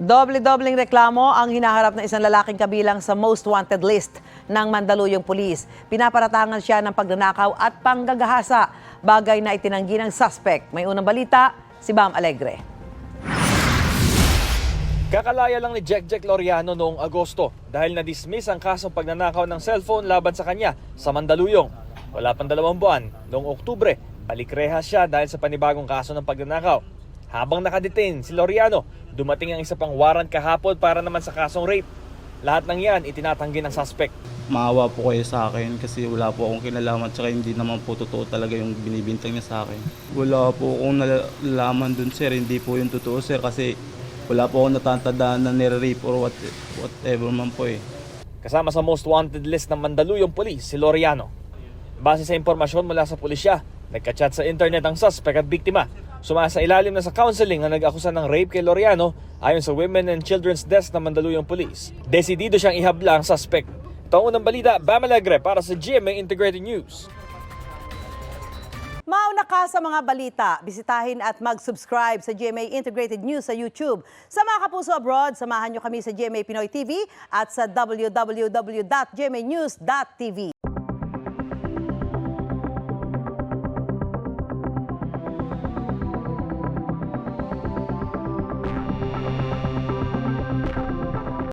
Doble-dobleng reklamo ang hinaharap ng isang lalaking kabilang sa most wanted list ng Mandaluyong Police. Pinaparatangan siya ng pagnanakaw at panggagahasa, bagay na itinanggi ng suspect. May unang balita, si Bam Alegre. Kakalaya lang ni Jack Loriano noong Agosto dahil na-dismiss ang kasong pagnanakaw ng cellphone laban sa kanya sa Mandaluyong. Wala pang 2 buwan, noong Oktubre, balik-rehas siya dahil sa panibagong kaso ng pagnanakaw. Habang nakadetain si Loriano, dumating ang isa pang warrant kahapon para naman sa kasong rape. Lahat ng yan itinatanggi ng suspect. Maawa po kayo sa akin kasi wala po akong kinalaman at hindi naman po totoo talaga yung binibintang niya sa akin. Wala po akong nalalaman dun sir, hindi po yung totoo sir kasi wala po akong natatandaan na nire-rape or whatever man po eh. Kasama sa most wanted list ng Mandaluyong Police si Loriano. Base sa impormasyon mula sa pulisya, nagka-chat sa internet ang suspect at biktima. Sumasa ilalim na sa counseling ang nag-akusa ng rape kay Loriano ayon sa Women and Children's Desk ng Mandaluyong Police. Desidido siyang ihabla ang suspect. Ito ang unang balita, Bam Alegre para sa GMA Integrated News. Mauna ka sa mga balita, bisitahin at mag-subscribe sa GMA Integrated News sa YouTube. Sa mga kapuso abroad, samahan nyo kami sa GMA Pinoy TV at sa www.gmanews.tv.